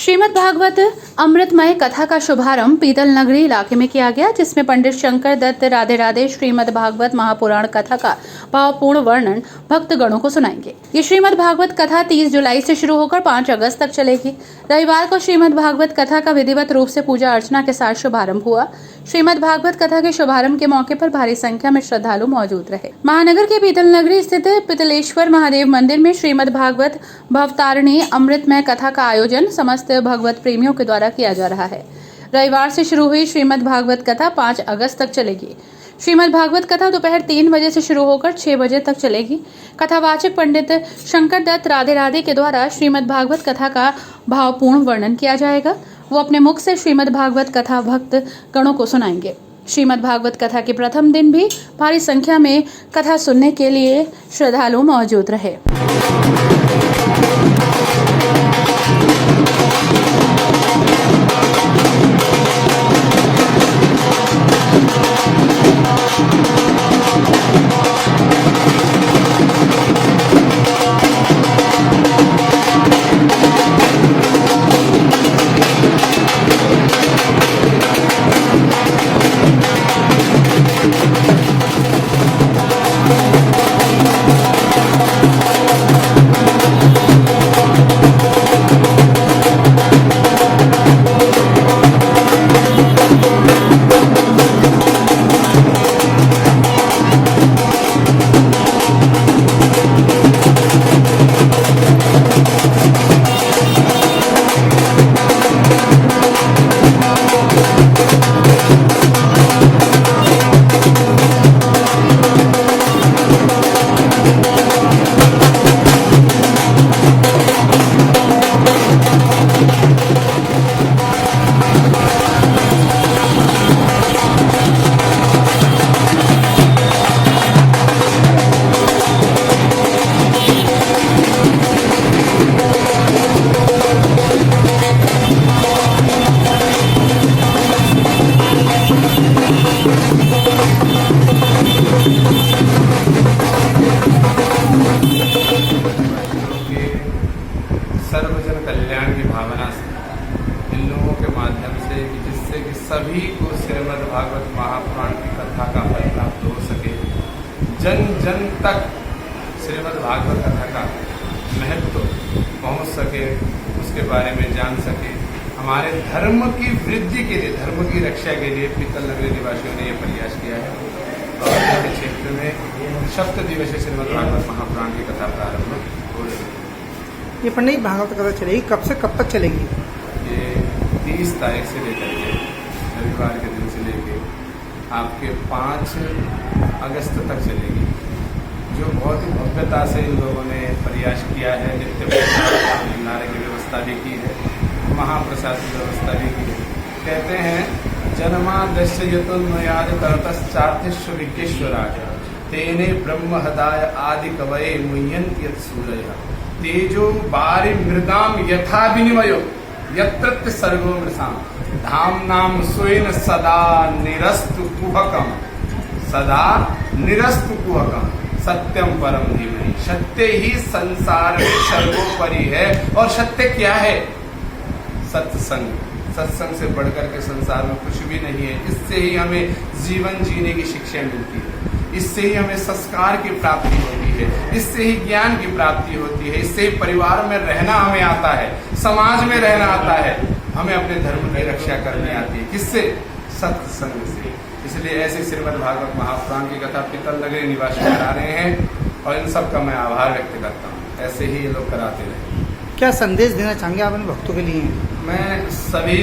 श्रीमद् भागवत अमृतमय कथा का शुभारंभ पीतल नगरी इलाके में किया गया, जिसमें पंडित शंकर दत्त राधे राधे श्रीमद् भागवत महापुराण कथा का भावपूर्ण वर्णन भक्तगणों को सुनाएंगे। ये श्रीमद् भागवत कथा 30 जुलाई से शुरू होकर 5 अगस्त तक चलेगी। रविवार को श्रीमद् भागवत कथा का विधिवत रूप से पूजा अर्चना के साथ शुभारंभ हुआ। श्रीमद् भागवत कथा के शुभारंभ के मौके पर भारी संख्या में श्रद्धालु मौजूद रहे। महानगर के पीतल नगरी स्थित पितलेश्वर महादेव मंदिर में श्रीमद् भागवत भवतारिणी अमृतमय कथा का आयोजन समस्त भगवत प्रेमियों के द्वारा किया जा रहा है। रविवार से शुरू हुई श्रीमद् भागवत कथा 5 अगस्त तक चलेगी। श्रीमद् भागवत कथा दोपहर 3 बजे से शुरू होकर 6 बजे तक चलेगी। कथावाचक पंडित शंकर दत्त राधे राधे के द्वारा श्रीमद् भागवत कथा का भावपूर्ण वर्णन किया जाएगा। वो अपने मुख से श्रीमद् भागवत कथा भक्त गणों को सुनाएंगे। श्रीमद् भागवत कथा के प्रथम दिन भी भारी संख्या में कथा सुनने के लिए श्रद्धालु मौजूद रहे। सर्वजन कल्याण की भावना से इन लोगों के माध्यम से जिससे कि सभी को श्रीमद् भागवत महापुराण की कथा का फल प्राप्त हो सके, जन जन तक श्रीमद् भागवत कथा का महत्व पहुंच सके, उसके बारे में जान सके। हमारे धर्म की वृद्धि के लिए, धर्म की रक्षा के लिए पीतल नगरी निवासियों ने यह प्रयास किया है और के क्षेत्र में सप्त दिवसीय श्रीमद् भागवत महापुराण की कथा प्रारंभ हो रही है। ये पंडित भागवत कथा चलेगी, कब से कब तक चलेगी? ये 30 तारीख से लेकर के रविवार के दिन से लेकर आपके 5 अगस्त तक चलेगी, जो बहुत ही भव्यता से इन लोगों ने प्रयास किया है। नित्य भंडारे की व्यवस्था भी की है, महाप्रसाद की व्यवस्था भी की है। कहते हैं जन्मादस्य यतुन्मयाद करतश्चार्थेश्व विज्ञेश्वराय तेने ब्रह्म हृदय आदि कवये मुह्यन्ति यत् सूरयः तेजो बारि मृदाम यथा विनिमयो यत्र सर्गो मृषाम धामनाम स्वेन सदा निरस्तु कुहकम सत्यम परम धीमहि। सत्य ही संसार में सर्वोपरि है। और सत्य क्या है? सत्संग। सत्संग से बढ़कर के संसार में कुछ भी नहीं है। इससे ही हमें जीवन जीने की शिक्षा मिलती है, इससे ही हमें संस्कार की प्राप्ति होती है, इससे ही ज्ञान की प्राप्ति होती है, इससे ही परिवार में रहना हमें आता है, समाज में रहना आता है, हमें अपने धर्म की रक्षा करनी आती है। किससे? सत्संग से। इसलिए ऐसे श्रीमद् भागवत महापुराण की कथा पीतल नगरी निवासी करा रहे हैं और इन सब का मैं आभार व्यक्त करता हूँ। ऐसे ही ये लोग कराते रहे। क्या संदेश देना चाहेंगे आप इन भक्तों के लिए? मैं सभी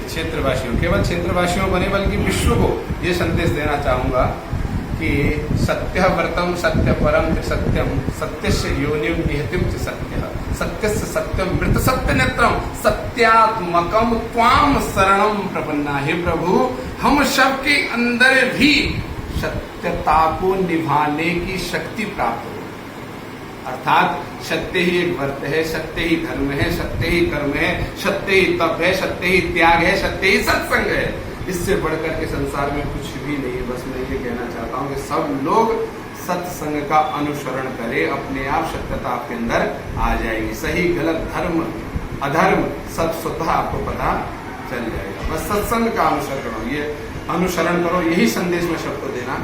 क्षेत्रवासियों, केवल क्षेत्रवासियों को नहीं बल्कि विश्व को ये संदेश देना चाहूँगा कि सत्य व्रतम सत्य परम सत्यम सत्यस्य योनिम निहतिम च सत्यः सत्यस्य सत्यम मृत सत्य नेत्रम सत्यात्मकम त्वाम शरणम प्रपन्ना। हे प्रभु, हम सबके अंदर भी सत्यता को निभाने की शक्ति प्राप्त हो। अर्थात सत्य ही एक व्रत है, सत्य ही धर्म है, सत्य ही कर्म है, सत्य ही तप है, सत्य ही त्याग है, सत्य ही सत्संग है। इससे बढ़कर के संसार में कुछ भी नहीं है। बस मैं ये कहना चाहता हूँ कि सब लोग सत्संग का अनुसरण करें, अपने आप सत्यता आपके अंदर आ जाएगी। सही गलत धर्म अधर्म सब स्वतः आपको पता चल जाएगा। बस सत्संग का अनुसरण करो, ये अनुसरण करो, यही संदेश में सबको देना।